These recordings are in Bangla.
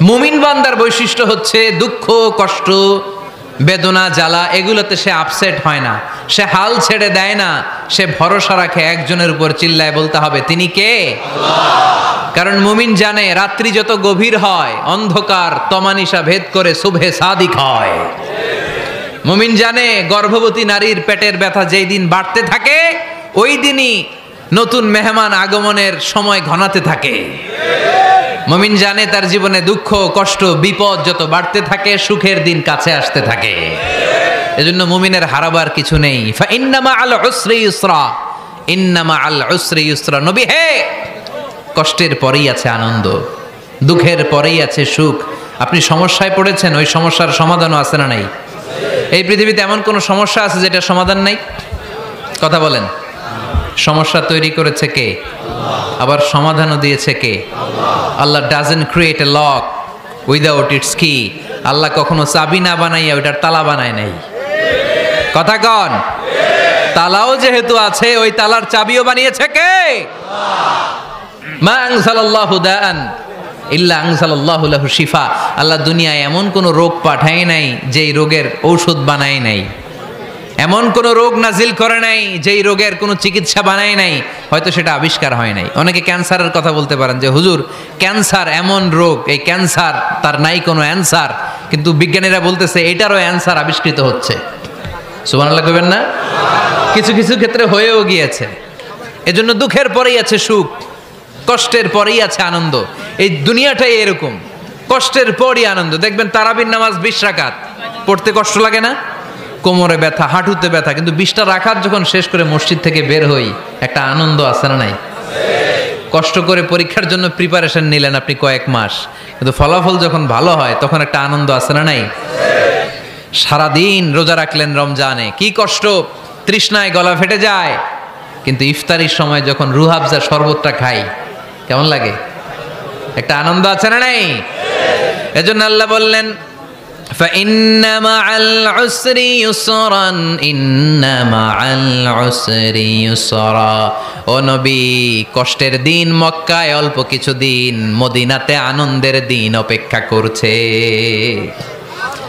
মুমিন বান্দার বৈশিষ্ট্য হচ্ছে দুঃখ কষ্ট বেদনা জ্বালা এগুলোতে সে আপসেট হয় না, সে হাল ছেড়ে দেয় না, সে ভরসা রাখে একজনের উপর, চিল্লায় বলতে হবে তিনি কে? কারণ মুমিন জানে রাত্রি যত গভীর হয় অন্ধকার তমানিসা ভেদ করে সুবহে সাদিক হয়। মুমিন জানে গর্ভবতী নারীর পেটের ব্যথা যেই দিন বাড়তে থাকে ওই দিনই নতুন মেহমান আগমনের সময় ঘনাতে থাকে। মুমিন জানে তার জীবনে দুঃখ কষ্ট বিপদ যত বাড়তে থাকে সুখের দিন কাছে আসতে থাকে। এজন্য মুমিনের হারাবার কিছু নেই। ফা ইন্নামা আল উসরি ইউসরা, ইন্নামা আল উসরি ইউসরা। নবী হে, কষ্টের পরেই আছে আনন্দ, দুঃখের পরেই আছে সুখ। আপনি সমস্যায় পড়েছেন, ওই সমস্যার সমাধানও আছে না নাই? এই পৃথিবীতে এমন কোন সমস্যা আছে যেটা সমাধান নাই? কথা বলেন। সমস্যা তৈরি করেছে কে? আবার সমাধানও দিয়েছে কে? Allah doesn't create a lock without its key. Allah কখনো চাবি না বানাইয়া ওইটার তালা বানায় নাই। কথা কন। তালাও যেহেতু আছে ওই তালার চাবিও বানিয়েছে কে? মা আনজালাল্লাহু দাআন ইল্লা আনজালাল্লাহু লাহু শিফা। আল্লাহ দুনিয়ায় এমন কোন রোগ পাঠায় নাই যেই রোগের ঔষধ বানায় নাই, এমন কোন রোগ নাজিল করে নাই যেই রোগের কোনো চিকিৎসা বানায় নাই, হয়তো সেটা আবিষ্কার হয় নাই। অনেকে ক্যান্সারের কথা বলতে পারেন যে হুজুর ক্যান্সার এমন রোগ, এই ক্যান্সার তার নাই কোনো অ্যান্সার, কিন্তু বিজ্ঞানীরা বলতেছে এটারও অ্যান্সার আবিষ্কৃত হচ্ছে। সুবহানাল্লাহ কইবেন না? কিছু কিছু ক্ষেত্রে হয়েও গিয়েছে। এজন্য দুঃখের পরেই আছে সুখ, কষ্টের পরেই আছে আনন্দ। এই দুনিয়াটাই এরকম, কষ্টের পরই আনন্দ। দেখবেন তারাবির নামাজ 20 রাকাত পড়তে কষ্ট লাগে না? কোমরে ব্যথা, হাঁটুতে ব্যথা, কিন্তু 20টা রাকাত যখন শেষ করে মসজিদ থেকে বের হই একটা আনন্দ আছে না নাই? কষ্ট করে পরীক্ষার জন্য প্রিপারেশন নিলেন আপনি কয়েক মাস, কিন্তু ফলাফল যখন ভালো হয় তখন একটা আনন্দ আছে না নাই? সারাদিন রোজা রাখলেন রমজানে, কি কষ্ট, তৃষ্ণায় গলা ফেটে যায়, কিন্তু ইফতারির সময় যখন রুহাবজা শরবতটা খাই কেমন লাগে? একটা আনন্দ আছে না নাই? এজন্য আল্লাহ বললেন فإن مع العسر يسرا إن مع العسر يسرا। ও নবী, কষ্টের দিন মক্কায় অল্প কিছু দিন, মদিনাতে আনন্দের দিন অপেক্ষা করছে।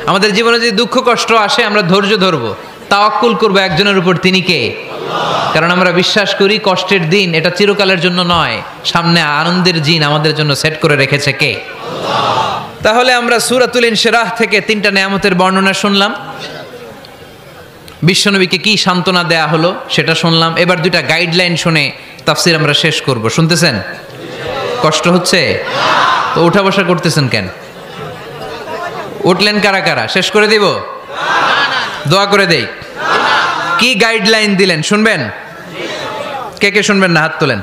আমাদের জীবনে যদি দুঃখ কষ্ট আসে আমরা ধৈর্য ধরবো, তাওয়াক্কুল করবো একজনের উপর, তিনি কে? কারণ আমরা বিশ্বাস করি কষ্টের দিন এটা চিরকালের জন্য নয়, সামনে আনন্দের দিন আমাদের জন্য সেট করে রেখেছে কে? তাহলে আমরা সূরাতুল ইনশিরাহ থেকে 3টা নেয়ামতের বর্ণনা শুনলাম, বিশ্বনবীকে কি সান্ত্বনা দেয়া হলো সেটা শুনলাম। এবার 2টা গাইডলাইন শুনে তাফসীর আমরা শেষ করব। শুনতেছেন? কষ্ট হচ্ছে তো উঠা বসা করতেছেন কেন? উঠলেন কারা কারা? শেষ করে দিব? দোয়া করে দেই। কি গাইডলাইন দিলেন শুনবেন? কে কে শুনবেন না হাত তোলেন।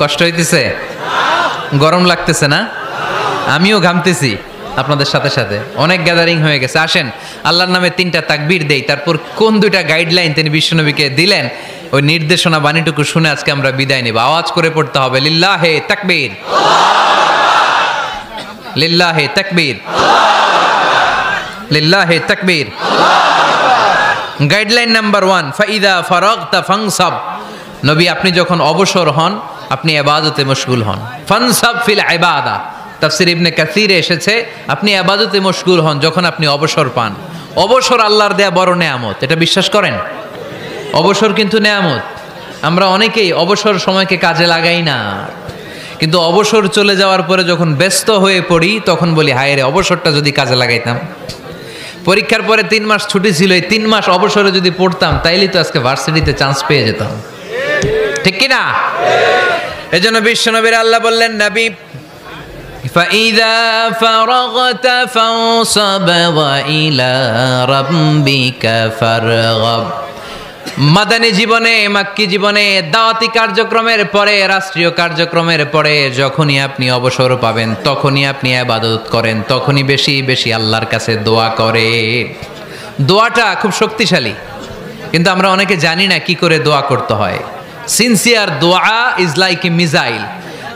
কষ্ট হইতেছে? গরম লাগতেছে না? আমিও ঘামতেছি আপনাদের সাথে সাথে। অনেক গ্যাদারিং হয়ে গেছে। আসেন আল্লাহর নামে 3টা তাকবীর দেই, তারপর কোন 2টা গাইডলাইন তিনি বিশ্বনবীকে দিলেন ওই নির্দেশনা বাণীটুকু শুনে আজকে আমরা বিদায় নেব। আওয়াজ করে পড়তে হবে লিল্লাহে তাকবীর, লিল্লাহে তাকবীর, লিল্লাহে তাকবীর। গাইডলাইন নাম্বার 1, ফাইদা ফারাগতা ফানসাব। নবী আপনি যখন অবসর হন আপনি ইবাদতে মশগুল হন। ফানসাব ফিল ইবাদা, তাফসীর ইবনে কাসিরে এসেছে আপনি ইবাদতে মশগুল হন যখন আপনি অবসর পান। অবসর আল্লাহর দেয়া বড় নেয়ামত, এটা বিশ্বাস করেন? অবসর কিন্তু নেয়ামত। আমরা অনেকেই অবসর সময়কে কাজে লাগাই না, কিন্তু অবসর চলে যাওয়ার পরে যখন ব্যস্ত হয়ে পড়ি তখন বলি হায় রে অবসরটা যদি কাজে লাগাইতাম। পরীক্ষার পরে 3 মাস ছুটি ছিল, এই 3 মাস অবসরে যদি পড়তাম তাইলেই তো আজকে ভার্সিটিতে চান্স পেয়ে যেতাম, ঠিক কি না? এজন্য বিশ্বনবীর আল্লাহ বললেন নবী ফাইদা ফারাগতা ফানসাব ওয়া ইলা রাব্বিকা ফারগাব। মাদানী জীবনে, মাক্কি জীবনে, দাওয়াতি কার্যক্রমের পরে, রাষ্ট্রীয় কার্যক্রমের পরে যখনই আপনি অবসর পাবেন তখনই আপনি ইবাদত করেন, তখনই বেশি বেশি আল্লাহর কাছে দোয়া করে। দোয়াটা খুব শক্তিশালী, কিন্তু আমরা অনেকে জানি না কি করে দোয়া করতে হয়। সিনসিয়ার দোয়া ইজ লাইক এ মিসাইল।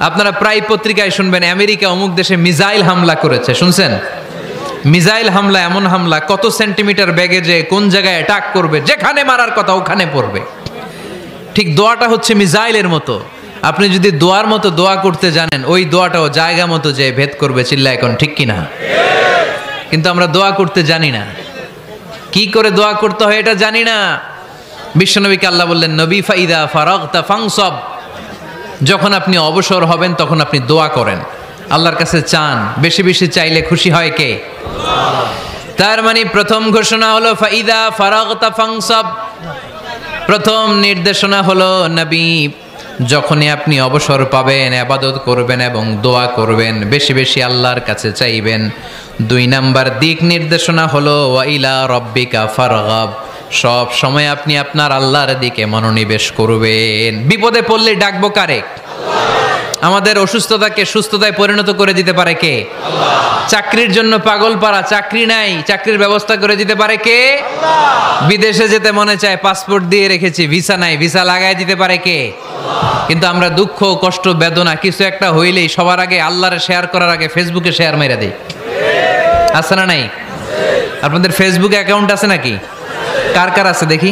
আপনারা প্রায় পত্রিকায় শুনবেন আমেরিকা অমুক দেশে মিসাইল হামলা করেছে, শুনছেন? মিসাইল হামলা এমন হামলা কত সেন্টিমিটার বেগে যে কোন জায়গায় অ্যাটাক করবে, যেখানে মারার কথা ওখানে পড়বে। ঠিক দোয়াটা হচ্ছে মিসাইলের মতো, আপনি যদি দোয়ার মতো দোয়া করতে জানেন ওই দোয়াটাও জায়গা মতো যে ভেদ করবে, চিল্লা এখন ঠিক কিনা? কিন্তু আমরা দোয়া করতে জানি না, কি করে দোয়া করতে হয় এটা জানি না। বিশ্বনবীকে আল্লাহ বললেন, নবী ফাইদা ফারাগতা ফানসব, যখন আপনি অবসর হবেন তখন আপনি দোয়া করেন, আল্লাহর কাছে চান, বেশি বেশি চাইলে খুশি হয় কে? তার মানে প্রথম ঘোষণা হলো ফাইদা ফারাগতা ফানসব, প্রথম নির্দেশনা হলো নবী যখনই আপনি অবসর পাবেন ইবাদত করবেন এবং দোয়া করবেন, বেশি বেশি আল্লাহর কাছে চাইবেন। 2 নাম্বার দিক নির্দেশনা হলো ওয়াইলা রব্বিকা ফারগাব, সব সময় আপনি আপনার আল্লাহর দিকে মনোনিবেশ করবেন। বিপদে পড়লে ডাকবো কারে? আমাদের অসুস্থতাকে সুস্থতায় পরিণত করে দিতে পারে কে? চাকরির জন্য পাগল পারা, চাকরি নাই, চাকরির ব্যবস্থা করে দিতে পারে কে? বিদেশে যেতে মনে চায়, পাসপোর্ট দিয়ে রেখেছি, ভিসা নাই, ভিসা লাগাই দিতে পারে কে? কিন্তু আমরা দুঃখ কষ্ট বেদনা কিছু একটা হইলেই সবার আগে আল্লাহরে শেয়ার করার আগে ফেসবুকে শেয়ার মেরে দেই, আছে না নাই? আপনাদের ফেসবুক অ্যাকাউন্ট আছে নাকি? কার কার আছে দেখি?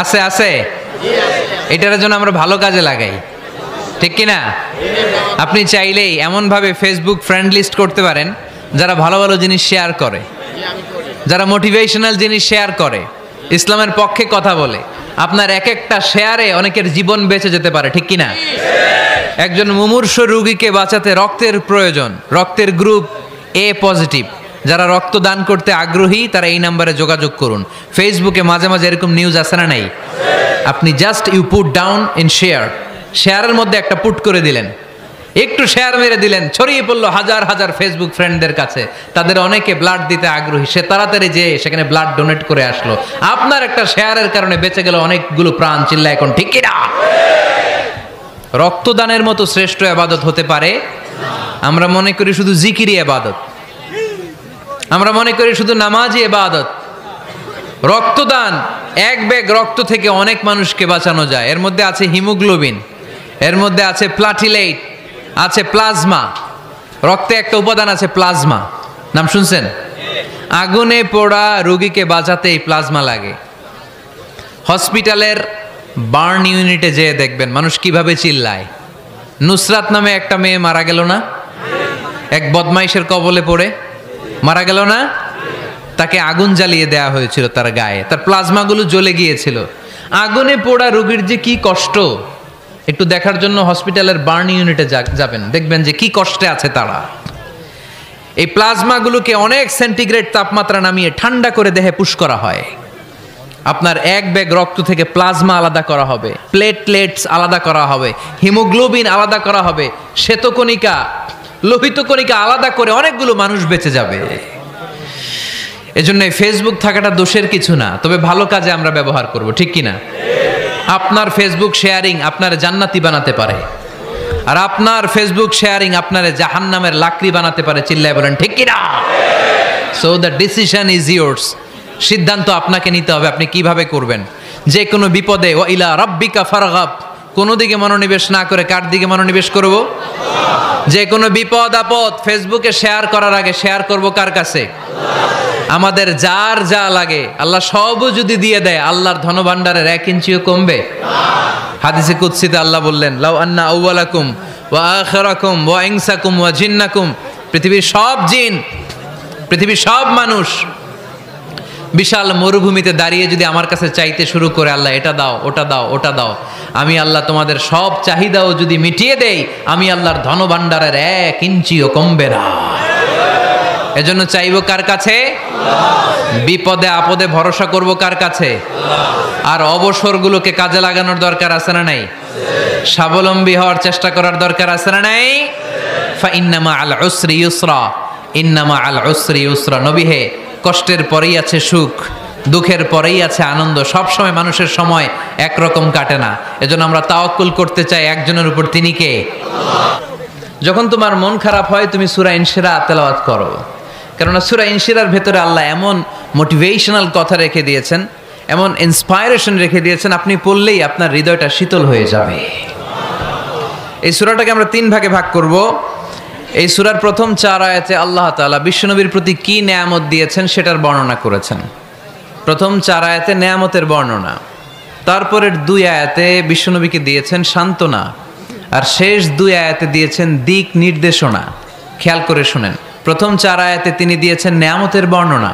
আছে আছে, এটার জন্য আমরা ভালো কাজে লাগাই, ঠিক কিনা? আপনি চাইলেই এমন ভাবে ফেসবুক ফ্রেন্ড লিস্ট করতে পারেন যারা ভালো ভালো জিনিস শেয়ার করে, যারা মোটিভেশনাল জিনিস শেয়ার করে, ইসলামের পক্ষে কথা বলে। আপনার এক একটা শেয়ারে অনেকের জীবন বেঁচে যেতে পারে, ঠিক কিনা? একজন মুমূর্ষ রোগীকে বাঁচাতে রক্তের প্রয়োজন, রক্তের গ্রুপ এ পজিটিভ, যারা রক্ত দান করতে আগ্রহী তারা এই নাম্বারে যোগাযোগ করুন। ফেসবুকে মাঝে মাঝে এরকম নিউজ আসে না নাই? আপনি just you put down in share, শেয়ারের মধ্যে একটা পুট করে দিলেন, একটু শেয়ার মেরে দিলেন, ছড়িয়ে পড়লো হাজার হাজার ফেসবুক ফ্রেন্ডদের কাছে, তাদের অনেকে ব্লাড দিতে আগ্রহী, সে তাড়াতাড়ি যেয়ে সেখানে ব্লাড ডোনেট করে আসলো, আপনার একটা শেয়ারের কারণে বেঁচে গেল অনেকগুলো প্রাণ, চিল্লা এখন ঠিক কিনা? রক্তদানের মতো শ্রেষ্ঠ ইবাদত হতে পারে? আমরা মনে করি শুধু জিকিরি ইবাদত, আমরা মনে করি শুধু নামাজি ইবাদত। রক্তদান, এক ব্যাগ রক্ত থেকে অনেক মানুষকে বাঁচানো যায়। এর মধ্যে আছে হিমোগ্লোবিন, এর মধ্যে আছে প্লাটিলেট, আছে প্লাজমা। রক্তে একটা উপাদান আছে প্লাজমা, নাম শুনছেন? আগুনে পোড়া রোগীকে বাঁচাতে এই প্লাজমা লাগে। হসপিটালের বার্ন ইউনিটে যেয়ে দেখবেন মানুষ কিভাবে চিল্লায়। নুসরাত নামে একটা মেয়ে মারা গেল না, এক বদমাইশের কবলে পড়ে মারা গেল না? তাকে আগুন জ্বালিয়ে দেয়া হয়েছিল তার গায়ে, তার প্লাজমাগুলো জ্বলে গিয়েছিল। আগুনে পোড়া রোগীর যে কি কষ্ট, একটু দেখার জন্য হসপিটালের বার্ন ইউনিটে যাবেন, দেখবেন যে কি কষ্টে আছে তারা। এই প্লাজমাগুলোকে অনেক সেন্টিগ্রেড তাপমাত্রা নামিয়ে ঠান্ডা করে দেহে পুশ করা হয়। আপনার এক ব্যাগ রক্ত থেকে প্লাজমা আলাদা করা হবে, প্লেটলেটস আলাদা করা হবে, হিমোগ্লোবিন আলাদা করা হবে, শ্বেতকণিকা, লোহিত কণিকা আলাদা করে অনেকগুলো মানুষ বেঁচে যাবে। এজন্য ফেসবুক থাকাটা দোষের কিছু না, তবে ভালো কাজে আমরা ব্যবহার করব, ঠিক কিনা? আপনার ফেসবুক শেয়ারিং আপনার জান্নাতি বানাতে পারে, আর আপনার ফেসবুক শেয়ারিং আপনার জাহান্নামের লাকড়ি বানাতে পারে, চিল্লায় বলেন ঠিক কিনা? So the decision is yours, সিদ্ধান্ত আপনাকে নিতে হবে আপনি কিভাবে করবেন। যে কোনো বিপদে ওয়াইলা রাব্বিকা ফারগাব, কোনো দিকে মনোনিবেশ না করে কার দিকে মনোনিবেশ করব? যে কোনো বিপদ আপদ ফেসবুকে শেয়ার করার আগে শেয়ার করব কার কাছে? আমাদের যার যা লাগে আল্লাহ সবও যদি দিয়ে দেয়, আল্লাহর ধনভাণ্ডারের 1 ইঞ্চিও কমবে? হাদিসে কুদসিতে আল্লাহ বললেন, লাউ আন্না আউওয়ালাকুম ওয়া আখিরাকুম ওয়া ইনসাকুম ওয়া জিন্নাকুম, পৃথিবীর সব জিন, পৃথিবীর সব মানুষ বিশাল মরুভূমিতে দাঁড়িয়ে যদি আমার কাছে চাইতে শুরু করে, আল্লাহ এটা দাও, ওটা দাও, ওটা দাও, আমি আল্লাহ তোমাদের সব চাহিদাও যদি মিটিয়ে দেই, আমি আল্লাহর ধনভাণ্ডারের 1 ইঞ্চিও কমবে না। এজন্য চাইবো কার কাছে? বিপদে আপদে ভরসা করব কার কাছে? আর অবসরগুলোকে কাজে লাগানোর দরকার আছে না নাই? স্বাবলম্বী হওয়ার চেষ্টা করার দরকার আছে না নাই? ফা ইন্নামা আল উসরি ইউসরা, ইন্নামা আল উসরি ইউসরা। নবী হে, কষ্টের পরেই আছে সুখ, দুঃখের পরেই আছে আনন্দ। সব সময় মানুষের সময় একরকম কাটে না। এজন্য আমরা তাওয়াক্কুল করতে চাই একজনের উপর, তিনি কে? যখন তোমার মন খারাপ হয় তুমি সূরা ইনশিরাহ তেলাওয়াত করো, কেননা সূরা ইনশিরাহর ভেতরে আল্লাহ এমন মোটিভেশনাল কথা রেখে দিয়েছেন, এমন ইন্সপায়ারেশন রেখে দিয়েছেন, আপনি পড়লেই আপনার হৃদয়টা শীতল হয়ে যাবে। এই সূরাটাকে আমরা 3 ভাগে ভাগ করব। এই সূরার প্রথম 4 আয়াতে আল্লাহ তাআলা বিশ্বনবীর প্রতি কি নেয়ামত দিয়েছেন সেটার বর্ণনা করেছেন। প্রথম 4 আয়াতে নেয়ামতের বর্ণনা, তারপরের 2 আয়াতে বিশ্বনবীকে দিয়েছেন সান্ত্বনা, আর শেষ 2 আয়াতে দিয়েছেন দিক নির্দেশনা। খেয়াল করে শুনেন, প্রথম 4 আয়াতে তিনি দিয়েছেন নেয়ামতের বর্ণনা,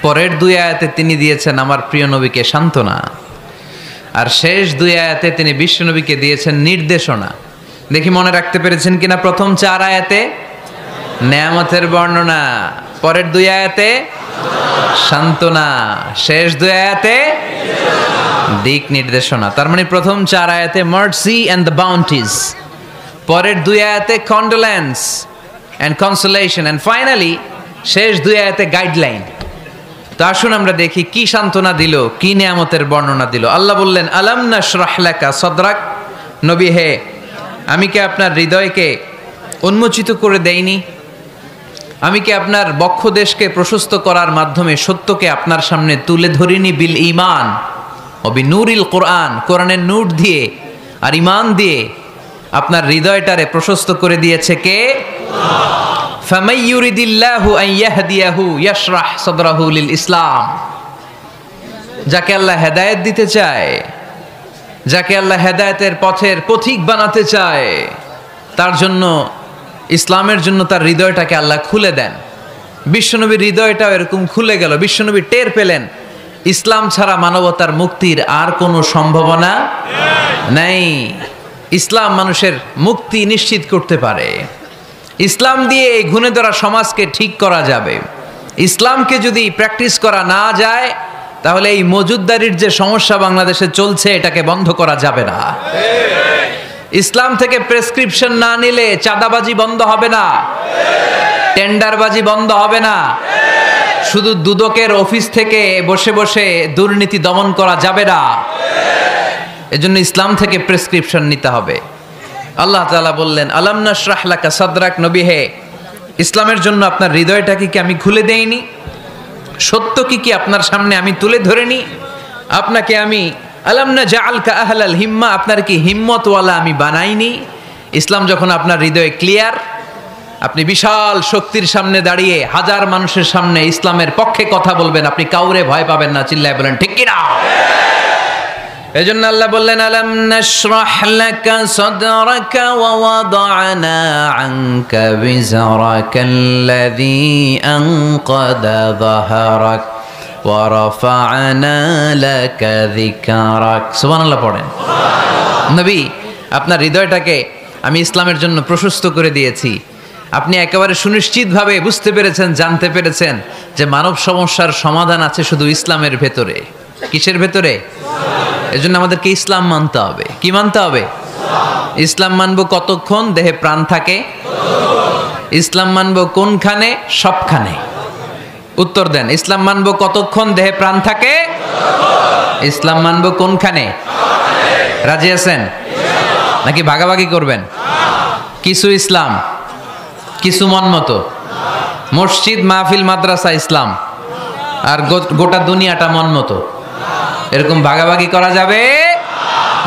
পরের 2 আয়াতে তিনি দিয়েছেন আমার প্রিয় নবীকে সান্ত্বনা, আর শেষ 2 আয়াতে তিনি বিশ্বনবীকে দিয়েছেন নির্দেশনা। দেখি মনে রাখতে পেরেছেন কিনা? প্রথম 4 আয়াতে নেয়ামতের বর্ণনা, পরের 2 আয়াতে সান্ত্বনা, শেষ 2 আয়াতে দিক নির্দেশনা। তার মানে প্রথম 4 আয়াতে মার্সি এন্ড দ্য বাউন্টিজ, পরের 2 আয়াতে condolence and consolation, and finally শেষ 2 আয়াতে গাইডলাইন। তো আসুন আমরা দেখি কি সান্ত্বনা দিল, কি নেয়ামতের বর্ণনা দিল। আল্লাহ বললেন, আলাম নাশরাহ লাকা সাদরাক, নবী হে, আমি কি আপনার হৃদয়কে উন্মোচিত করে দেইনি? আমি কি আপনার বক্ষদেশকে প্রশস্ত করার মাধ্যমে সত্যকে আপনার সামনে তুলে ধরিনি? বিল ঈমান ও বিনূরিল কোরআন, কোরআনের নূর দিয়ে আর ঈমান দিয়ে আপনার হৃদয়টারে প্রশস্ত করে দিয়েছে কে? ফামাই ইউরিদিল্লাহু আন ইয়াহদিয়াহু ইয়াশরাহ সাদরাহু লিল ইসলাম। যাকে আল্লাহ হেদায়েত দিতে চায়, যাকে আল্লাহ হেদায়েতের পথের পথিক বানাতে চায়, তার জন্য, ইসলামের জন্য তার হৃদয়টাকে আল্লাহ খুলে দেন। বিশ্বনবীর হৃদয়টাও এরকম খুলে গেল। বিশ্বনবী টের পেলেন ইসলাম ছাড়া মানবতার মুক্তির আর কোনো সম্ভাবনা নেই। ইসলাম মানুষের মুক্তি নিশ্চিত করতে পারে। ইসলাম দিয়ে এই ঘুণে ধরা সমাজকে ঠিক করা যাবে। ইসলামকে যদি প্র্যাকটিস করা না যায়, তাহলে এই মজুদদারির যে সমস্যা বাংলাদেশে চলছে, এটাকে বন্ধ করা যাবে না। ইসলাম থেকে প্রেসক্রিপশন না নিলে চাঁদাবাজি বন্ধ হবে না, টেন্ডারবাজি বন্ধ হবে না, শুধু দুদকের অফিস থেকে বসে বসে দুর্নীতি দমন করা যাবে না। এজন্য ইসলাম থেকে প্রেসক্রিপশন নিতে হবে। আল্লাহ তাআলা বললেন, আলাম নাশরাহ লাকা সাদরাক, নবী হে, ইসলামের জন্য আপনার হৃদয়টাকে কি আমি খুলে দেইনি? সত্য কি আপনার সামনে আমি তুলে ধরিনি? আপনাকে আমি আলাম নাজআলকা আহলাল হিম্মা, আপনার কি হিম্মতওয়ালা আমি বানাইনি? ইসলাম যখন আপনার হৃদয়ে ক্লিয়ার, আপনি বিশাল শক্তির সামনে দাঁড়িয়ে হাজার মানুষের সামনে ইসলামের পক্ষে কথা বলবেন, আপনি কাউরে ভয় পাবেন না। চিল্লায় বলেন ঠিক কি না? এজন্য আল্লাহ বললেন, আলাম নাশরাহ লাকা সাদরাকা ওয়া ওয়াদা'না আনকা বিজরাকাল্লাযী আনকাদা যাহরাক ওয়া রাফা'না লাকা যিকরাক। সুবহানাল্লাহ পড়েন। নবী, আপনার হৃদয়টাকে আমি ইসলামের জন্য প্রশস্ত করে দিয়েছি। আপনি একেবারে সুনিশ্চিতভাবে বুঝতে পেরেছেন, জানতে পেরেছেন যে মানব সমস্যার সমাধান আছে শুধু ইসলামের ভেতরে। কিসের ভেতরে? এজন্য আমাদেরকে ইসলাম মানতে হবে। কি মানতে হবে? ইসলাম মানবো কতক্ষণ দেহে প্রাণ থাকে? ইসলাম মানবো কোনখানে? সবখানে। উত্তর দেন, ইসলাম মানবো কতক্ষণ দেহে প্রাণ থাকে? ইসলাম মানবো কোনখানে? রাজি আছেন নাকি ভাগাভাগি করবেন? কিছু ইসলাম, কিছু মন মতো। মসজিদ, মাহফিল, মাদ্রাসা ইসলাম, আর গোটা দুনিয়াটা মন মতো। এরকম ভাগাভাগি করা যাবে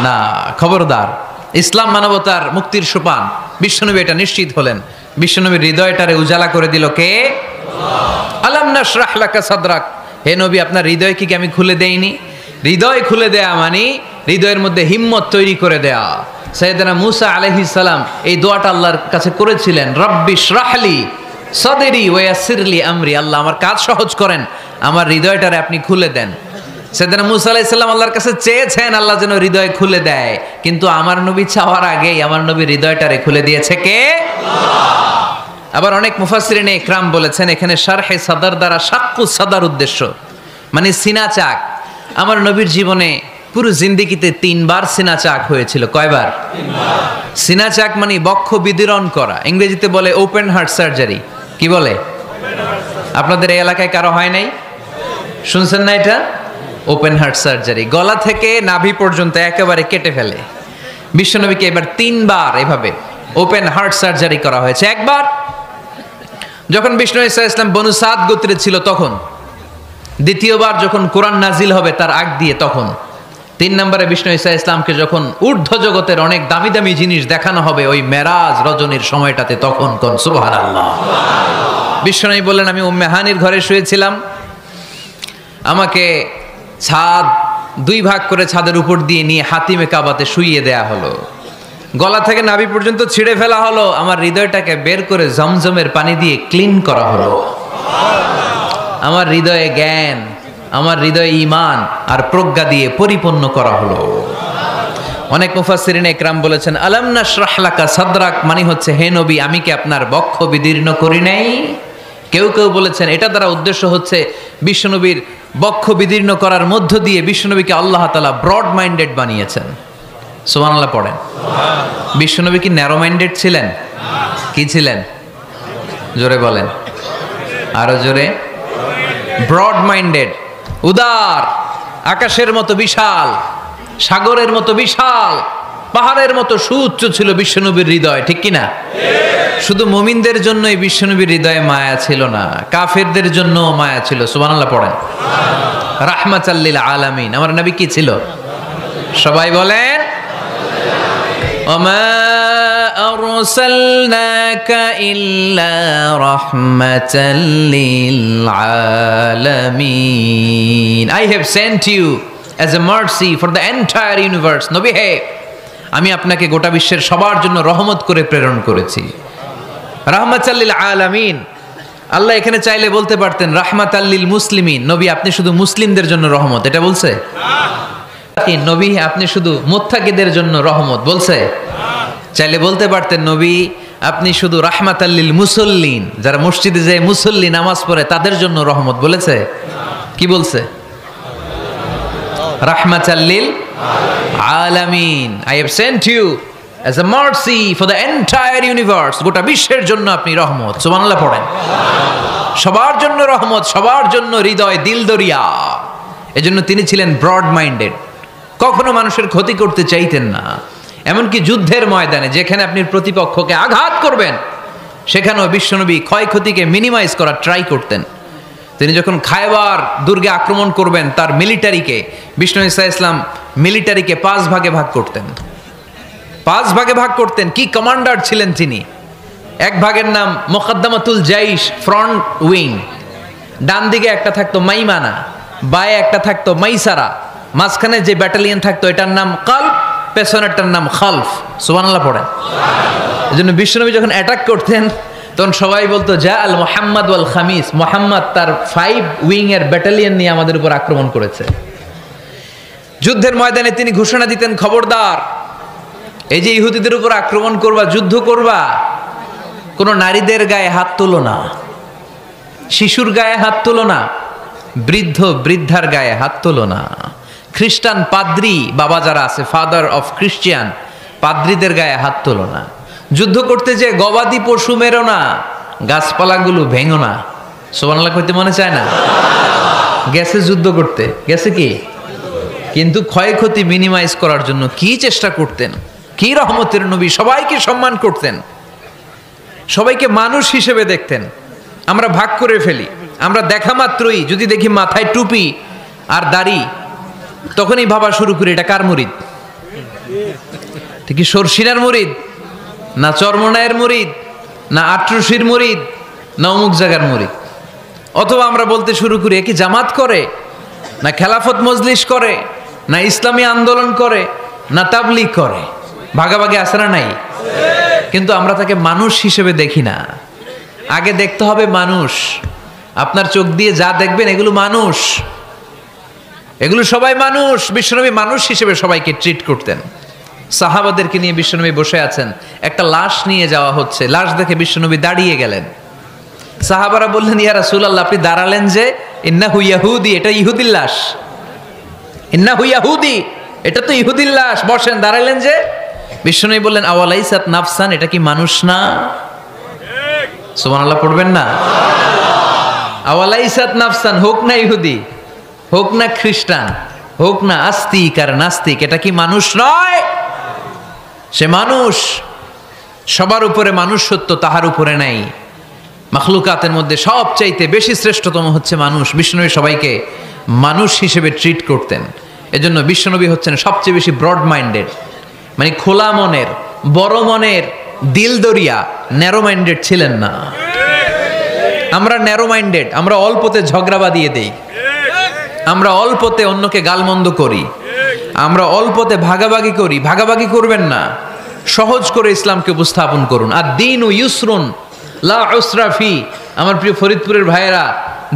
না, খবরদার। ইসলাম মানবতার মুক্তির সোপান। বিশ্বনবী এটা নিশ্চিত হলেন। বিশ্বনবীর হৃদয়টারে উজালা করে দিল কে? আলাম নাশরাহ লাকা সাদরাক, হে নবী, আপনার হৃদয় কি আমি খুলে দেইনি? হৃদয় খুলে দেয়া মানে হৃদয়ের মধ্যে হিম্মত তৈরি করে দেয়া। সাইয়েদনা মুসা আলাইহিস সালাম এই দোয়াটা আল্লাহর কাছে করেছিলেন, রব্বি ইশরাহলি সাদরি ওয়া ইয়াসসিরলি আমরি, আল্লাহ আমার কাজ সহজ করেন, আমার হৃদয়টারে আপনি খুলে দেন। সাইয়েদনা মুসা আলাইহিস সালাম আল্লাহর কাছে চেয়েছেন আল্লাহ যেন হৃদয় খুলে দেয়, কিন্তু আমার নবী চাওয়ার আগেই আমার নবী হৃদয়টারে খুলে দিয়েছে কে? আল্লাহ। আবার অনেক মুফাসসিরিনে ইকরাম বলেছেন এখানে শারহে সাদর দ্বারা শাক্কু সাদর উদ্দেশ্য, মানে সিনা চাক। আমার নবীর জীবনে পুরো জিন্দেগিতে 3 বার সিনা চাক হয়েছিল। কয়বার? 3 বার। সিনা চাক মানে বক্ষ বিদীর্ণ করা, ইংরেজিতে বলে ওপেন হার্ট সার্জারি। কি বলে? আপনাদের এই এলাকায় কারো হয় নাই? শুনছেন না এটা? ওপেন হার্ট সার্জারি, গলা থেকে নাভি পর্যন্ত একেবারে কেটে ফেলে। বিশ্বনবীকে এবার 3 বার এভাবে ওপেন হার্ট সার্জারি করা হয়েছে। একবার যখন বিষ্ণু ঈসা ইসলাম বনু সাদ গোত্রে ছিল তখন, দ্বিতীয়বার যখন কোরআন নাজিল হবে তার আগ দিয়ে তখন, 3 নম্বরে বিষ্ণু ঈসা ইসলামকে যখন ঊর্ধ্ব জগতের অনেক দামি দামি জিনিস দেখানো হবে ওই মেরাজ রজনীর সময়টাতে, তখন কোন সুবহানাল্লাহ। বিষ্ণু বললেন, আমি উম্মে হানির ঘরে শুয়েছিলাম, আমাকে ছাদ 2 ভাগ করে ছাদের উপর দিয়ে নিয়ে হাতিমে কাবাতে শুইয়ে দেয়া হলো, গলা থেকে নাভি পর্যন্ত ছিঁড়ে ফেলা হলো, আমার হৃদয়টাকে বের করে জমজমের পানি দিয়ে ক্লিন করা হলো, আমার হৃদয়ে জ্ঞান, আমার হৃদয়ে ঈমান আর প্রজ্ঞা দিয়ে পরিপূর্ণ করা হলো। অনেক মুফাসসিরিন ইকরাম বলেছেন, আলাম নাশরাহ লাকা সাদরাক মানে হচ্ছে, হে নবী আমি কি আপনার বক্ষ বিদীর্ণ করি নাই। কেউ কেউ বলেছেন এটা দ্বারা উদ্দেশ্য হচ্ছে বিশ্বনবীর বক্ষ বিদীর্ণ করার মধ্য দিয়ে বিশ্বনবীকে আল্লাহ তাআলা ব্রড মাইন্ডেড বানিয়েছেন। সুবহানাল্লাহ পড়েন। বিশ্বনবী কি ন্যারো মাইন্ডেড ছিলেন? কি ছিলেন? জোরে বলেন, আরো জোরে। ব্রড মাইন্ডেড, উদার, আকাশের মতো বিশাল, সাগরের মতো বিশাল, পাহাড়ের মতো সুউচ্চ ছিল বিশ্বনবীর হৃদয়, ঠিক কিনা? শুধু মুমিনদের জন্যই বিশ্বনবীর হৃদয়ে মায়া ছিল না, কাফেরদের জন্য মায়া ছিল। সুবহানাল্লাহ পড়েন। রাহমাতাল লিল আলামিন, আমার নবী কি ছিল? সবাই বলেন, ওমা আরসালনাকা ইল্লা রাহমাতাল লিল আলামিন। I have sent you as a mercy for the entire universe. নবী হে, আমি আপনাকে গোটা বিশ্বের সবার জন্য রহমত করে প্রেরণ করেছি। রাহমাতাল লিল আলামিন, আল্লাহ এখানে চাইলে বলতে পারতেন রাহমাতাল লিল মুসলিমিন, নবী আপনি শুধু মুসলিমদের জন্য রহমত, এটা বলছে? নবী আপনি শুধু মুত্তাকিদের জন্য রহমত, বলছে? চাইলে বলতে পারতেন নবী আপনি শুধু রাহমাতাল লিল মুসল্লিন, যারা মসজিদে যায় মুসল্লি নামাজ পড়ে তাদের জন্য রহমত, বলেছে? কি বলছে? রাহমাতাল লিল আলামিন, I have sent you as a mercy for the entire universe, গোটা বিশ্বের জন্য আপনি রহমত। সুবহানাল্লাহ পড়েন। সবার জন্য রহমত, সবার জন্য হৃদয় দিল দরিয়া। এজন্য তিনি ছিলেন ব্রড মাইন্ডেড, কখনো মানুষের ক্ষতি করতে চাইতেন না। এমনকি যুদ্ধের ময়দানে যেখানে আপনি প্রতিপক্ষকে আঘাত করবেন সেখানেও বিশ্বনবী ক্ষয়ক্ষতিকে মিনিমাইজ করার ট্রাই করতেন। তিনি যখন খায়বার দুর্গে আক্রমণ করবেন তার মিলিটারিকে, বিষ্ণু ঈসা ইসলাম মিলিটারিকে 5 ভাগে ভাগ করতেন। 5 ভাগে ভাগ করতেন। কি কমান্ডার ছিলেন তিনি! এক ভাগের নাম মুকদ্দমাতুল জাইশ, ফ্রন্ট উইং। ডান দিকে একটা থাকতো মাইমানা, বায়ে একটা থাকতো মাইসারা, মাঝখানে যে ব্যাটালিয়ন থাকতো এটার নাম কালব, পেছনেরটার নাম খালফ। সুবহানাল্লাহ পড়েন। এজন্য বিশ্বনবী যখন অ্যাটাক করতেন তখন সবাই বলতো যা আল মুহাম্মদ ওয়াল খামিস, মুহাম্মদ তার 5 উইং এর ব্যাটালিয়ন নিয়ে আমাদের উপর আক্রমণ করেছে। যুদ্ধের ময়দানে তিনি ঘোষণা দিতেন, খবরদার, এই যে ইহুদিদের উপর আক্রমণ করবা, যুদ্ধ করবা, কোনো নারীদের গায়ে হাত তুলো না, শিশুর গায়ে হাত তুলো না, বৃদ্ধ বৃদ্ধার গায়ে হাত তুলো না, খ্রিস্টান পাদ্রী বাবা যারা আছে, ফাদার অফ ক্রিশ্চিয়ান, পাদ্রীদের গায়ে হাত তোলো না। যুদ্ধ করতে যে গবাদি পশু মেরো না, গাছপালাগুলো ভেঙো না। সুবহানাল্লাহ কইতে মনে চায় না? গেছে যুদ্ধ করতে, গেছে কি, কিন্তু ক্ষয়ক্ষতি মিনিমাইজ করার জন্য কি চেষ্টা করতেন! কি রহমতের নবী! সবাইকে সম্মান করতেন, সবাইকে মানুষ হিসেবে দেখতেন। আমরা ভাগ করে ফেলি, আমরা দেখা মাত্রই যদি দেখি মাথায় টুপি আর দাড়ি, তখনই ভাবা শুরু করি এটা কার মুরিদ? কি সরসিনার মুরিদ, না চরমনায়ের মুরিদ, না আটরশির মুরিদ, না অমুক জায়গার মুরিদ? অথবা আমরা বলতে শুরু করি এ কি জামাত করে, না খেলাফত মজলিস করে, না ইসলামী আন্দোলন করে, না তাবলীগ করে। ভাগাভাগি আছে না নাই? কিন্তু আমরা তাকে মানুষ হিসেবে দেখি না। আগে দেখতে হবে মানুষ। আপনার চোখ দিয়ে যা দেখবেন এগুলো মানুষ, এগুলো সবাই মানুষ। বিশ্বনবী মানুষ হিসেবে সবাইকে ট্রিট করতেন। সাহাবাদেরকে নিয়ে বিশ্বনবী বসে আছেন, একটা লাশ নিয়ে যাওয়া হচ্ছে, লাশ দেখে বিশ্বনবী দাঁড়িয়ে গেলেন। সাহাবারা বললেন, ইয়া রাসূলুল্লাহ আপনি দাঁড়ালেন যে? ইন্নাহু ইয়াহুদি, এটা ইহুদির লাশ। ইন্নাহু ইয়াহুদি, এটা তো ইহুদির লাশ, বসেন, দাঁড়ালেন যে? বিশ্বনবী বললেন, আওয়ালাইসাত নাফসান, এটা কি মানুষ না? সুবহানাল্লাহ পড়বেন না? আওয়ালাইসাত নাফসান, হোক না ইহুদি, হোক না খ্রিস্টান, হোক না আস্তিক আর নাস্তিক, এটা কি মানুষ নয়? সে মানুষ। সবার উপরে মানুষ সত্য, তাহার উপরে নাই। মাখলুকাতের মধ্যে সবচাইতে বেশি শ্রেষ্ঠতম হচ্ছে মানুষ। বিষ্ণু সবাইকে মানুষ হিসেবে ট্রিট করতেন। এজন্য বিশ্বনবী হচ্ছেন সবচেয়ে বেশি ব্রড মাইন্ডেড, মানে খোলা মনের, বড় মনের, দিল দরিয়া, ন্যারো মাইন্ডেড ছিলেন না। আমরা ন্যারো মাইন্ডেড, আমরা অল্পতে ঝগড়া বাঁধিয়ে দেই, আমরা অল্পতে অন্যকে গালমন্দ করি, আমরা অল্পতে ভাগাভাগি করি। ভাগাভাগি করবেন না, সহজ করে ইসলামকে উপস্থাপন করুন। আর দিন ও ইউসরুন লা উসরা ফি। আমার প্রিয় ফরিদপুরের ভাইয়েরা,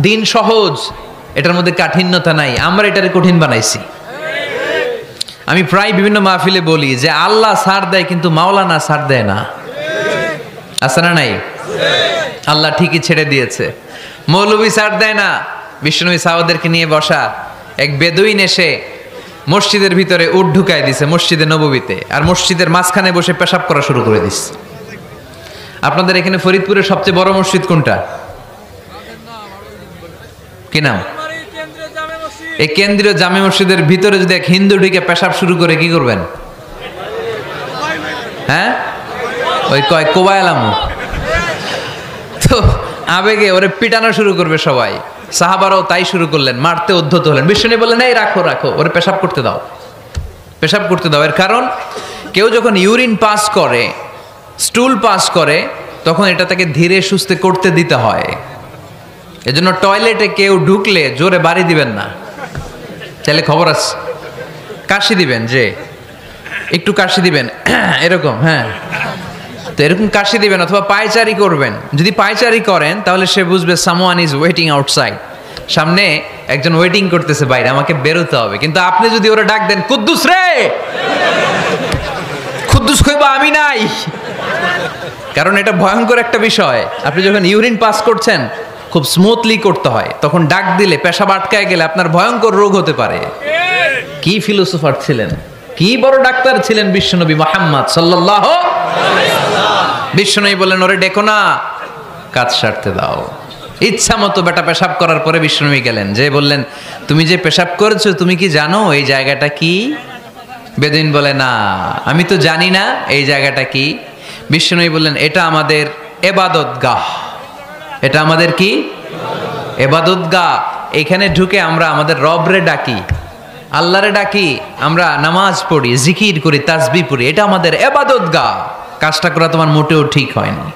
দিন সহজ, এটার মধ্যে কাঠিন্যতা নাই, আমরা এটারে কঠিন বানাইছি। আমি প্রায় বিভিন্ন মাহফিলে বলি যে আল্লাহ ছাড় দেয় কিন্তু মাওলানা ছাড় দেয় না, আছে না নাই? আল্লাহ ঠিকই ছেড়ে দিয়েছে, মৌলভী ছাড় দেয় না। বিশ্বনবী সাহাবাদেরকে নিয়ে বসা, এক বেদুইন এসে মসজিদের ভিতরে উট ঢুকাই দিছে মসজিদে নববীতে, আর মসজিদের মাঝখানে বসে পেশাব করা শুরু করে দিচ্ছে। আপনাদের এখানে ফরিদপুরের সবচেয়ে বড় মসজিদ কোনটা? কি নাম? এই কেন্দ্রীয় জামে মসজিদের ভিতরে যদি এক হিন্দু ঢুকে পেশাব শুরু করে কি করবেন? হ্যাঁ, ওই কয় কোবায়ালামু। তো আবেগে ওরে পিটানো শুরু করবে সবাই, সাহাবারাও তাই শুরু করলেন, মারতে উদ্ধত হলেন। বিষ্ণু বললেন, এই রাখো রাখো, ওরে পেশাব করতে দাও, পেশাব করতে দাও। এর কারণ কেউ যখন ইউরিন পাস করে, স্টুল পাস করে, তখন এটা তাকে ধীরে সুস্থে করতে দিতে হয়। এজন্য টয়লেটে কেউ ঢুকলে জোরে বাড়ি দিবেন না, চাইলে খবর আছে কাশি দিবেন, যে একটু কাশি দিবেন এরকম, হ্যাঁ, তো এরকম কাশি দিবেন। অথবা পায়চারি করবেন, যদি পায়চারি করেন তাহলে সে বুঝবে সামওয়ান ইজ ওয়েটিং আউটসাইড, সামনে একজন ওয়েটিং করতেছে বাইরে, আমাকে বেরোতে হবে। কিন্তু আপনি যদি ওরা ডাক দেন, কুদ্দুস রে, কুদ্দুস কইবা আমি নাই, কারণ এটা ভয়ঙ্কর একটা বিষয়। আপনি যখন ইউরিন পাস করছেন খুব স্মুথলি করতে হয়, তখন ডাক দিলে পেশাব আটকায় গেলে আপনার ভয়ঙ্কর রোগ হতে পারে। কি ফিলোসোফার ছিলেন, কি বড় ডাক্তার ছিলেন বিশ্বনবী মুহাম্মদ সাল্লাল্লাহু আলাইহি ওয়াসাল্লাম। বিশ্বনবী বললেন, ওরে ডেকো না, কাজ সারতে দাও। ইচ্ছা মতো বেটা পেশাব করার পরে বিশ্বনবী গেলেন, যে বললেন, তুমি যে পেশাব করেছো তুমি কি জানো এই জায়গাটা কি? বেদুইন বলে, না আমি তো জানি না এই জায়গাটা কি। বিশ্বনবী বললেন, এটা আমাদের ইবাদতগাহ, এটা আমাদের কি? ইবাদতগাহ। এখানে ঢুকে আমরা আমাদের রবরে ডাকি, আল্লাহরে ডাকি, আমরা নামাজ পড়ি, জিকির করি, তাসবিহ পড়ি, এটা আমাদের ইবাদতগাহ। কাজটা করা তোমার মোটেও ঠিক হয়নি।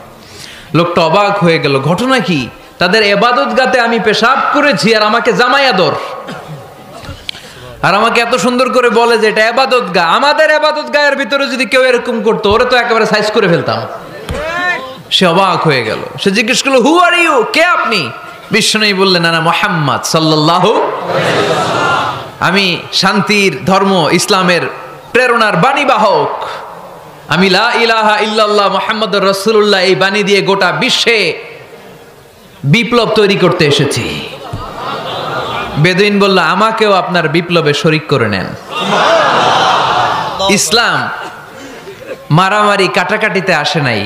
লোকটা অবাক হয়ে গেল, ঘটনা কি? তাদের ইবাদতগাহতে আমি পেশাব করেছি আর আমাকে জামাই আদর, আর আমাকে এত সুন্দর করে বলে যে এটা ইবাদতগাহ। আমাদের ইবাদতগাহের ভিতরে যদি কেউ এরকম করতো, ওরে তো একেবারে সাইজ করে ফেলতাম। সে অবাক হয়ে গেল, সে জিজ্ঞেস করলো, হু আর ইউ, কে আপনি? বিশ্বনবী বললেন, না মুহাম্মদ সাল্লাল্লাহু আলাইহি ওয়াসাল্লাম, আমি শান্তির ধর্ম ইসলামের প্রেরণার বাণীবাহক। আমি লা ইলাহা ইল্লাল্লাহ মুহাম্মাদুর রাসূলুল্লাহ এই বাণী দিয়ে গোটা বিশ্বে বিপ্লব তৈরি করতে এসেছি। বেদুইন বলল, আমাকেও আপনার বিপ্লবে শরীক করে নেন। ইসলাম মারামারি কাটাকাটিতে আসে নাই।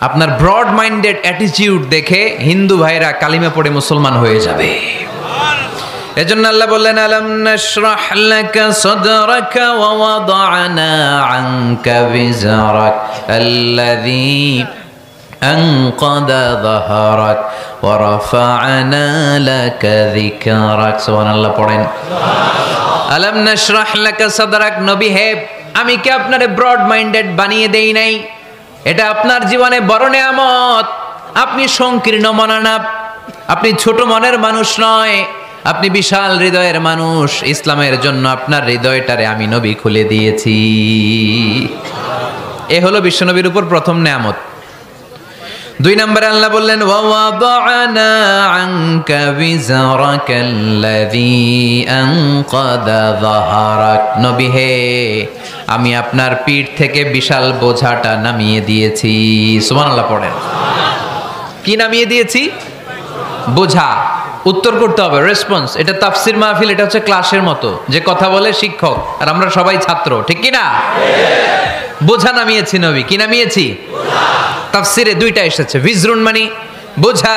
আপনার ব্রড মাইন্ডেড অ্যাটিটিউড দেখে হিন্দু ভাইরা কালিমা পড়ে মুসলমান হয়ে যাবে। এজন্য আল্লাহ বললেন, আলাম নাশরাহ লাকা সাদরাকা ওয়া ওয়াদা'না আনকা বিজরাক আল্লাযী আনকাদা যাহরাক ওয়া রাফা'না লাকা যিকরাক। সুবহানাল্লাহ পড়েন। আলাম নাশরাহ লাকা সাদরাক, নবী হে, আমি কি আপনারে ব্রড মাইন্ডেড বানিয়ে দেই নাই? এটা আপনার জীবনে বড় নেয়ামত। আপনি সংকীর্ণ মনা না, আপনি ছোট মনের মানুষ নয়, আপনি বিশাল হৃদয়ের মানুষ। ইসলামের জন্য আপনার হৃদয়টারে আমি নবী খুলে দিয়েছি। এ হলো বিশ্বনবীর উপর প্রথম নেয়ামত। 2 নম্বরে আল্লাহ বললেন, ওয়া ওয়াদা'না আনকা বিজরাকাল্লাযী আনকাদা যাহরাক, নবী হে, আমি আপনার পিঠ থেকে বিশাল বোঝাটা নামিয়ে দিয়েছি। সুবহানাল্লাহ পড়েন। কি নামিয়ে দিয়েছি? বোঝা। উত্তর করতে হবে, রেসপন্স। এটা তাফসির মাহফিল, এটা হচ্ছে ক্লাসের মতো, যে কথা বলে শিক্ষক আর আমরা সবাই ছাত্র, ঠিক কি না? বোঝা নামিয়েছি নবী। কি নামিয়েছি? তাফসিরে 2টা এসেছে, ভিজরুন মানে বোঝা,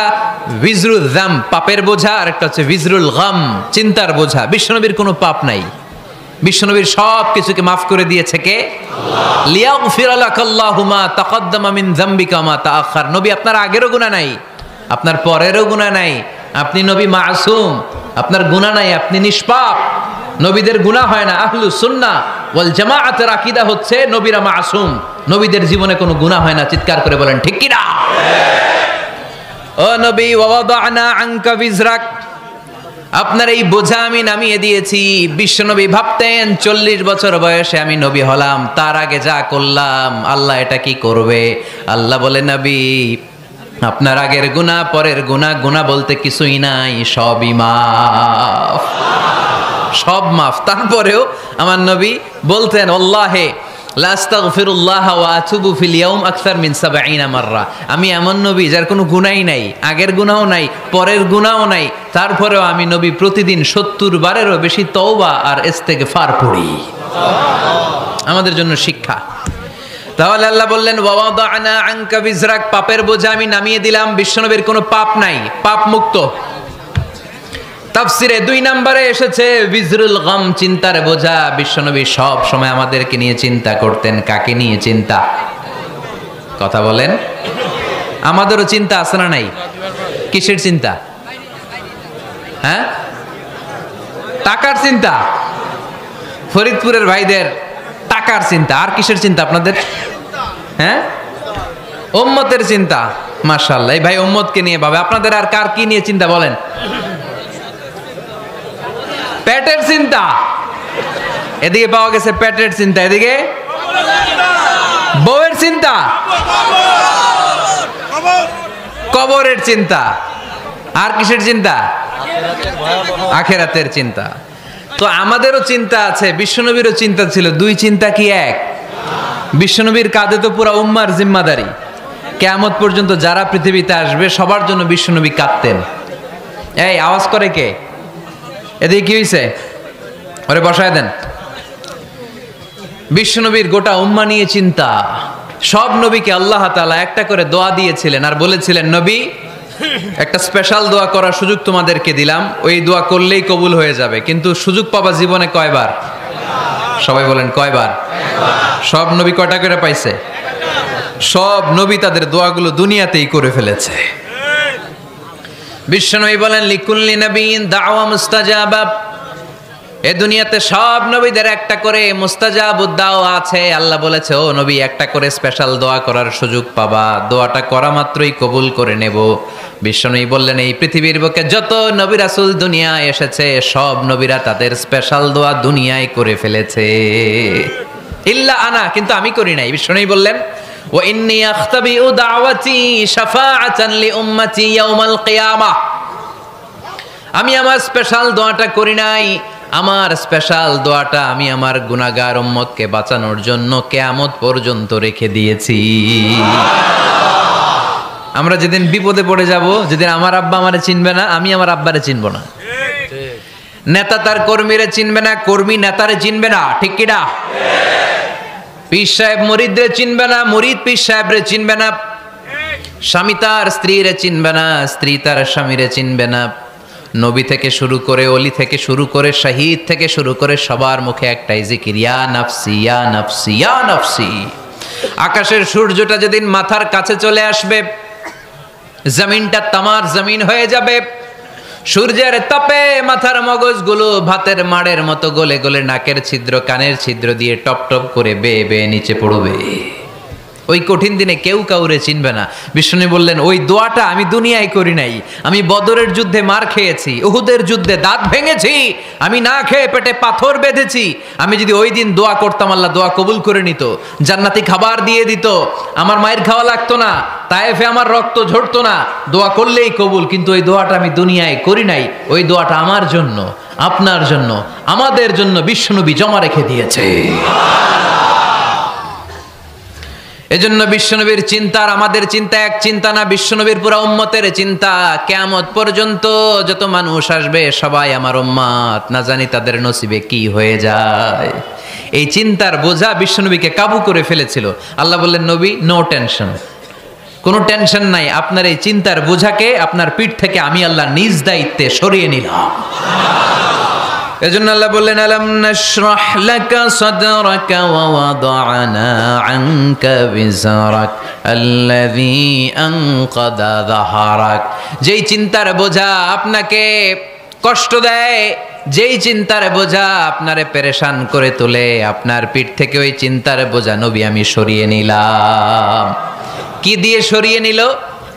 ভিজরুল যাম পাপের বোঝা, আর একটা হচ্ছে ভিজরুল গাম চিন্তার বোঝা। বিশ্বনবীর কোনো পাপ নাই, বিশ্বনবীর সব কিছুকে মাফ করে দিয়েছে কে? আল্লাহ। লিয়াগফিরা লাকাল্লাহু মা তাকদ্দামা মিন যামবিকা মা তাআখার। নবী আপনার আগেরও গুনাহ নাই, আপনার পরেরও গুনাহ নাই, আপনি নবী মাসুম, আপনার গুনাহ নাই, আপনি নিষ্পাপ। নবীদের গুনাহ হয় না। আহলুস সুন্নাহ ওয়াল জামাআতের আকীদা হচ্ছে নবীরা মাসুম, নবীদের জীবনে কোনো গুনাহ হয় না। চিৎকার করে বলেন ঠিক কি না? ও নবী, ওয়াদানা আনকা বিজরাক, আপনার এই বোঝা আমি নামিয়ে দিয়েছি। বিশ্বনবী ভাবতেন 40 বছর বয়সে আমি নবী হলাম, তার আগে যা করলাম আল্লাহ এটা কি করবে? আল্লাহ বলে, নবী আপনার আগের গুনাহ, পরের গুনাহ, গুনাহ বলতে কিছুই নাই, সবই মাফ, সব মাফ। তারপরেও আমার নবী বলতেন, আল্লাহে লা আস্তাগফিরুল্লাহ ওয়া আতুবু ফিল ইয়াউম আকসার মিন 70 মাররা। আমি এমন নবী যার কোনো গুনাহই নাই, আগের গুনাহও নাই, পরের গুনাহও নাই, তারপরেও আমি নবী প্রতিদিন 70 বারেরও বেশি তওবা আর ইস্তেগফার পড়ি। আমাদের জন্য শিক্ষা। তাহলে আল্লাহ বললেন, ওয়াদানা আনকা বিজরাক, পাপের বোঝা আমি নামিয়ে দিলাম। বিশ্বনবীর কোনো পাপ নাই, পাপ মুক্ত। তাফসিরে 2 নম্বরে এসেছে বিজরুল গাম, চিন্তার বোঝা। বিশ্বনবী সব সময় আমাদেরকে নিয়ে চিন্তা করতেন। কাকে নিয়ে চিন্তা? কথা বলেন। আমাদেরও চিন্তা আছে না নাই? কিসের চিন্তা? হ্যাঁ, টাকার চিন্তা। ফরিদপুরের ভাইদের টাকার চিন্তা। আর কিসের চিন্তা আপনাদের? হ্যাঁ, উম্মতের চিন্তা। মাশাআল্লাহ, এই ভাই উম্মতকে নিয়ে ভাবে। আপনাদের আর কার কি নিয়ে চিন্তা বলেন? পেটের চিন্তা। এদিকে পাওয়া গেছে পেটের চিন্তা, এদিকে বউয়ের চিন্তা, কবরের চিন্তা। আর কিসের চিন্তা? আখিরাতের চিন্তা। তো আমাদেরও চিন্তা আছে, বিশ্বনবীরও চিন্তা ছিল। 2 চিন্তা কি এক? বিশ্বনবীর কাঁধে তো পুরা উম্মার জিম্মাদারি। কিয়ামত পর্যন্ত যারা পৃথিবীতে আসবে সবার জন্য বিশ্বনবী কাঁদতেন। এই আওয়াজ করে কে? এদিকে কি হয়েছে? ওরে বসায় দেন। বিশ্বনবীর গোটা উম্মাহ নিয়ে চিন্তা। সব নবীকে আল্লাহ তাআলা একটা করে দোয়া দিয়েছিলেন আর বলেছিলেন, নবী একটা স্পেশাল দোয়া করার সুযোগ তোমাদেরকে দিলাম, ওই দোয়া করলেই কবুল হয়ে যাবে। কিন্তু সুযোগ পাবা জীবনে কয়বার? সবাই বলেন কয়বার? সব নবী কয়টা করে পাইছে? সব নবী তাদের দোয়াগুলো দুনিয়াতেই করে ফেলেছে। বিশ্বনবী বলেন, লিকুল্লি নবিয়্যিন দাওয়া মুস্তাজাবা। এ দুনিয়াতে সব নবীদের একটা করে মুস্তাজাবুদ দাওয়া আছে। আল্লাহ বলেছে, ও নবী একটা করে স্পেশাল দোয়া করার সুযোগ পাবা, দোয়াটা করা মাত্রই কবুল করে নেব। বিশ্বনবী বললেন, এই পৃথিবীর বুকে যত নবী রাসূল দুনিয়ায় এসেছে সব নবীরা তাদের স্পেশাল দোয়া দুনিয়ায় করে ফেলেছে, ইল্লা আনা, কিন্তু আমি করি নাই। বিশ্বনবী বললেন, ওয়া ইন্নী আখতাবিউ দাওয়াতি শাফাআতান লি উম্মতি ইয়াউমাল কিয়ামাহ। আমি আমার স্পেশাল দোয়াটা করি নাই, আমার স্পেশাল দোয়াটা আমি আমার গুনাহগার উম্মতকে বাঁচানোর জন্য কিয়ামত পর্যন্ত রেখে দিয়েছি। আমরা যেদিন বিপদে পড়ে যাব, যেদিন আমার আব্বা আমারে চিনবে না, আমি আমার আব্বারে চিনব না, নেতা তার কর্মীরে চিনবে না, কর্মী নেতারে চিনবে না, ঠিক কি না? পীর সাহেব মুরিদরে চিনবে না, মুরিদ পীর সাহেবরে চিনবে না, স্বামী তার স্ত্রীরে চিনবে না, স্ত্রী তার স্বামীরে চিনবে না। নবী থেকে শুরু করে, অলি থেকে শুরু করে, শহীদ থেকে শুরু করে সবার মুখে একটাই জিকির, ইয়া নাফসি ইয়া নাফসি ইয়া নাফসি। আকাশের সূর্যটা যেদিন মাথার কাছে চলে আসবে, জমিনটা তামার জমিন হয়ে যাবে। সূর্যের তাপে মাথার মগজগুলো ভাতের মাড়ের মতো গলে গলে নাকের ছিদ্র, কানের ছিদ্র দিয়ে টপ টপ করে বেয়ে বেয়ে নিচে পড়বে। ওই কঠিন দিনে কেউ কাউরে চিনবে না। বিষ্ণু বললেন, ওই দোয়াটা আমি দুনিয়ায় করি নাই। আমি বদরের যুদ্ধে মার খেয়েছি, উহুদের যুদ্ধে দাঁত ভেঙেছি, আমি না খেয়ে পেটে পাথর বেঁধেছি। আমি যদি ওই দিন দোয়া করতাম, আল্লাহ দোয়া কবুল করে নিত, জান্নাতি খাবার দিয়ে দিত, আমার মায়ের খাওয়া লাগতো না, তায়েফে আমার রক্ত ঝরতো না, দোয়া করলেই কবুল। কিন্তু ওই দোয়াটা আমি দুনিয়ায় করি নাই। ওই দোয়াটা আমার জন্য, আপনার জন্য, আমাদের জন্য বিশ্বনবী জমা রেখে দিয়েছে। এজন্য বিশ্বনবীর চিন্তা আর আমাদের চিন্তা এক চিন্তা না, বিশ্বনবীর পুরা উম্মতের চিন্তা। কিয়ামত পর্যন্ত যত মানুষ আসবে সবাই আমার উম্মত, না জানি তাদের নসিবে কি হয়ে যায়। এই চিন্তার বোঝা বিশ্বনবীকে কাবু করে ফেলেছিল। আল্লাহ বললেন, নবী নো টেনশন, কোনো টেনশন নাই, আপনার এই চিন্তার বোঝাকে আপনার পিঠ থেকে আমি আল্লাহ নিজ দায়িত্বে সরিয়ে নিলাম। এজন্য আল্লাহ বললেন, আলাম নাশরাহ লাকা সাদরাকা ওয়া ওয়াদা'না আনকা বিজরাক আল্লাযী আনকাদা যাহারাক। যেই চিন্তার বোঝা আপনাকে কষ্ট দেয়, যেই চিন্তার বোঝা আপনারে পেরেশান করে তোলে, আপনার পিঠ থেকে ওই চিন্তার বোঝা নবী আমি সরিয়ে নিলাম। কি দিয়ে সরিয়ে নিল?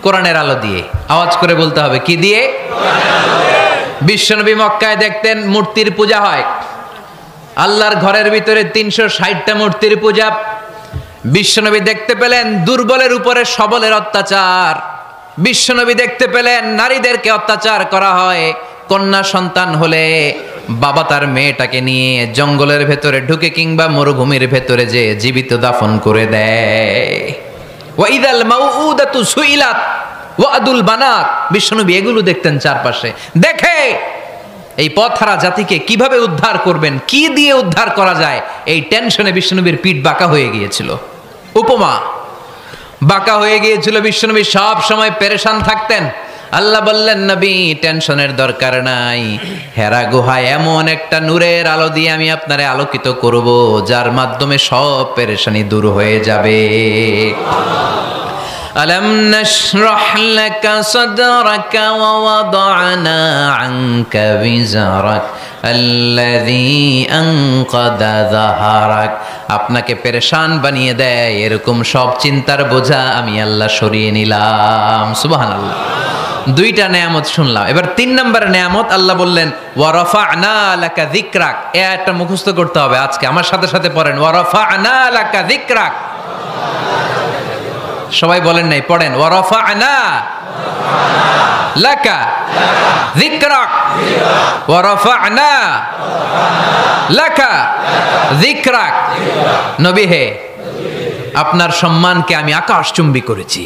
কোরআনের আলো দিয়ে। আওয়াজ করে বলতে হবে, কি দিয়ে? বিশ্বনবী মক্কায় দেখতেন মূর্তির পূজা হয়, আল্লাহর ঘরের ভিতরে 360টা মূর্তির পূজা। বিশ্বনবী দেখতে পেলেন দুর্বলের উপরে সবলের অত্যাচার। বিশ্বনবী দেখতে পেলেন নারীদেরকে অত্যাচার করা হয়। কন্যা সন্তান হলে বাবা তার মেয়েটাকে নিয়ে জঙ্গলের ভেতরে ঢুকে কিংবা মরুভূমির ভেতরে যে জীবিত দাফন করে দেয়। ওয়াইদাল মাউউদাতু সুইলাত ওয়াদুল বানাত। বিশ্বনবী এগুলো দেখতেন চারপাশে। দেখে এই পথহারা জাতিকে কিভাবে উদ্ধার করবেন, কি দিয়ে উদ্ধার করা যায়, এই টেনশনে বিশ্বনবীর পিঠ বাঁকা হয়ে গিয়েছিল। উপমা, বাঁকা হয়ে গিয়েছিল। বিশ্বনবী সব সময় পেরেশান থাকতেন। আল্লাহ বললেন, নবী টেনশনের দরকার নাই, হেরা গুহায় এমন একটা নূরের আলো দিয়ে আমি আপনারে আলোকিত করব, যার মাধ্যমে সব পেরেশানি দূর হয়ে যাবে। আলম নাশরাহ লাকা সাদরাকা ওয়া ওয়াদানা আনকা বিজারাক আল্লাযী আনকাদা যাহারাক। আপনাকে পেরেশান বানিয়ে দেয় এরকম সব চিন্তার বোঝা আমি আল্লাহ সরিয়ে নিলাম। সুবহানাল্লাহ। দুইটা নেয়ামত শুনলাম, এবার 3 নম্বরের নেয়ামত আল্লাহ বললেন ওয়া রাফা'না লাকা যিকরাক। এই আয়াতটা মুখস্থ করতে হবে আজকে, আমার সাথে সাথে পড়েন, ওয়া রাফা'না লাকা যিকরাক। সবাই বলেন নাই, পড়েন, ওয়া রাফা'না লাকা যিকরাক ওয়া রাফা'না লাকা যিকরাক। নবী হে, আপনার সম্মানকে আমি আকাশচুম্বী করেছি।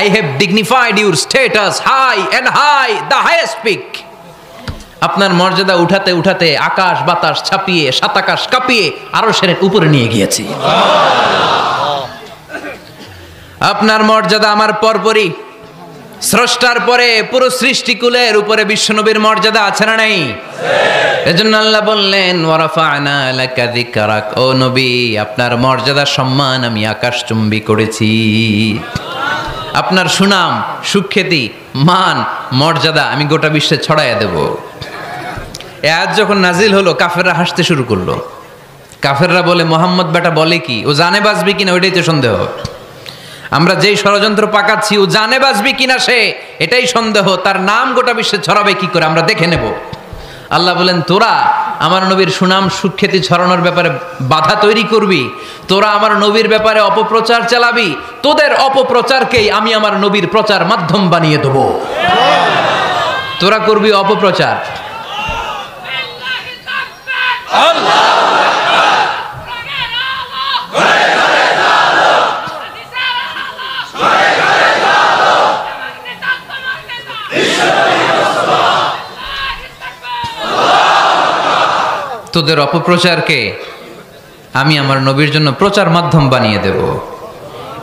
I have dignified your status high and high, the highest peak. আপনার মর্যাদা উঠাতে উঠাতে আকাশ বাতাস ছাপিয়ে, সাত আকাশ কাঁপিয়ে আরশের উপরে নিয়ে গিয়েছি। আপনার মর্যাদা আমার পরপরই, স্রষ্টার পরে পুরো সৃষ্টিকুলের উপরে বিশ্বনবীর মর্যাদা আছে না নাই? এজন্য আল্লাহ বললেন ওয়া রাফা'না লাকা যিকরাক। ও নবী, আপনার মর্যাদা সম্মান আমি আকাশচুম্বী করেছি। আপনার সুনাম, সুখ্যাতি, মান, মর্যাদা আমি গোটা বিশ্বে ছড়াইয়া দেব। এই আয়াত যখন নাজিল হলো, কাফেররা হাসতে শুরু করলো। কাফেররা বলে, মোহাম্মদ বেটা বলে কি, ও জানে বাঁচবি কিনা ওইটাই তো সন্দেহ। আমরা যেই ষড়যন্ত্র পাকাচ্ছি, ও জানে বাঁচবি কিনা সে এটাই সন্দেহ। তার নাম গোটা বিশ্বে ছড়াবে কি করে আমরা দেখে নেব। আল্লাহ বলেন, তোরা আমার নবীর সুনাম সুখ্যাতি ছড়ানোর ব্যাপারে বাধা তৈরি করবি, তোরা আমার নবীর ব্যাপারে অপপ্রচার চালাবি, তোদের অপপ্রচারকেই আমি আমার নবীর প্রচার মাধ্যম বানিয়ে দেব। তোরা করবি অপপ্রচার। তোদের অপপ্রচারকে আমি আমার নবীর জন্য প্রচার মাধ্যম বানিয়ে দেব।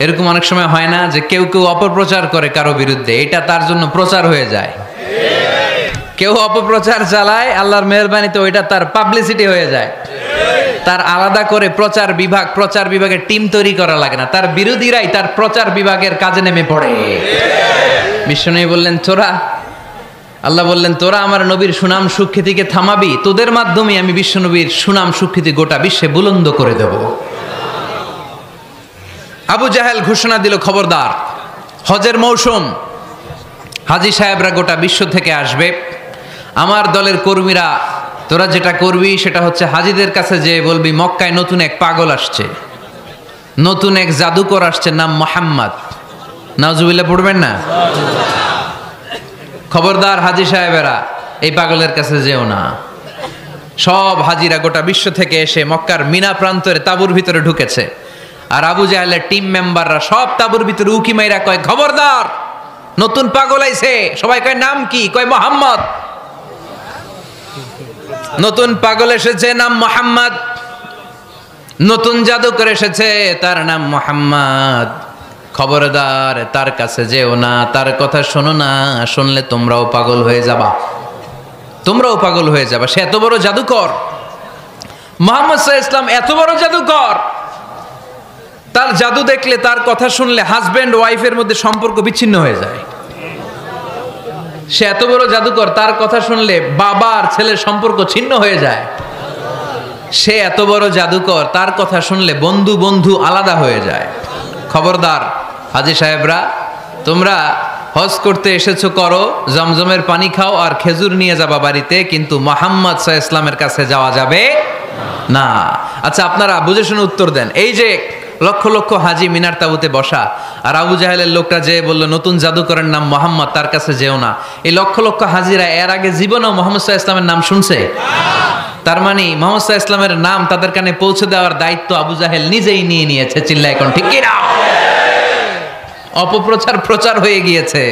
এরকম অনেক সময় হয় না যে কেউ কেউ অপপ্রচার করে কারো বিরুদ্ধে, এটা তার জন্য প্রচার হয়ে যায়। কেউ অপপ্রচার চালায়, আল্লাহর মেহেরবানিতে ওইটা তার পাবলিসিটি হয়ে যায়। তার আলাদা করে প্রচার বিভাগের টিম তৈরি করা লাগে না, তার বিরোধীরাই তার প্রচার বিভাগের কাজে নেমে পড়ে। বিশ্বনবী বললেন, আল্লাহ বললেন, তোরা আমার নবীর সুনাম সুখ্যাতিকে থামাবি, তোদের মাধ্যমে আমি বিশ্বনবীর সুনাম সুখ্যাতি গোটা বিশ্বে বুলন্দ করে দেব। আবু জাহেল ঘোষণা দিল, খবরদার, হজের মৌসুম, হাজী সাহেবরা গোটা বিশ্ব থেকে আসবে, আমার দলের কর্মীরা তোরা যেটা করবি সেটা হচ্ছে হাজীদের কাছে যে বলবি মক্কায় নতুন এক পাগল আসছে, নতুন এক জাদুকর আসছে, নাম মুহাম্মদ। নাউজুবিল্লাহ পড়বেন না? খবরদার হাজী সাহেবেরা, এই পাগলের কাছে যেও না। সব হাজিরা গোটা বিশ্ব থেকে এসে মক্কার মিনা প্রান্তরে তাঁবুর ভিতরে ঢুকেছে। আর আবু জাহেলের টিম মেম্বাররা সব তাঁবুর ভিতরে উকি মাইরা কয়, খবরদার, নতুন পাগল আইছে। সবাই কয়, নাম কি? কয়, মুহাম্মদ। নতুন পাগল এসেছে, নাম মুহাম্মদ। নতুন জাদুকর এসেছে, তার নাম মুহাম্মদ। খবরদার, তার কাছে যেও না, তার কথা শোনো না, শুনলে তোমরাও পাগল হয়ে যাবা, তোমরাও পাগল হয়ে যাবা। সে এত বড় জাদুকর, মুহাম্মদ সাল্লাল্লাহু আলাইহি ওয়াসাল্লাম এত বড় জাদুকর, তার জাদু দেখলে, তার কথা শুনলে হাজবেন্ড ওয়াইফের মধ্যে সম্পর্ক বিচ্ছিন্ন হয়ে যায়। সে এত বড় জাদুকর, তার কথা শুনলে বাবা আর ছেলের সম্পর্ক ছিন্ন হয়ে যায়। সে এত বড় জাদুকর, তার কথা শুনলে বন্ধু বন্ধু আলাদা হয়ে যায়। খবরদার হাজী সাহেবরা, তোমরা হজ করতে এসেছো করো, জমজমের পানি খাও আর খেজুর নিয়ে যাবা বাড়িতে, কিন্তু মুহাম্মদ সাল্লাল্লাহু আলাইহি ওয়াসাল্লামের কাছে যাওয়া যাবে না। আচ্ছা, আপনারা বুঝে শুনে উত্তর দেন। এই যে লক্ষ লক্ষ হাজি মিনার তাবুতে বসা, আর আবু জাহেলের লোকটা যে বলল নতুন জাদুকরের নাম মোহাম্মদ, তার কাছে যেও না, এই লক্ষ লক্ষ হাজিরা এর আগে জীবনেও মোহাম্মদ সাল্লাল্লাহু আলাইহি ওয়াসাল্লামের নাম শুনছে? তার মানে মোহাম্মদ সাল্লাল্লাহু আলাইহি ওয়াসাল্লামের নাম তাদের কানে পৌঁছে দেওয়ার দায়িত্ব আবু জাহেল নিজেই নিয়ে নিয়েছে। চিল্লায় এখন ঠিক কি না? অপপ্রচার প্রচার হয়ে গিয়েছে।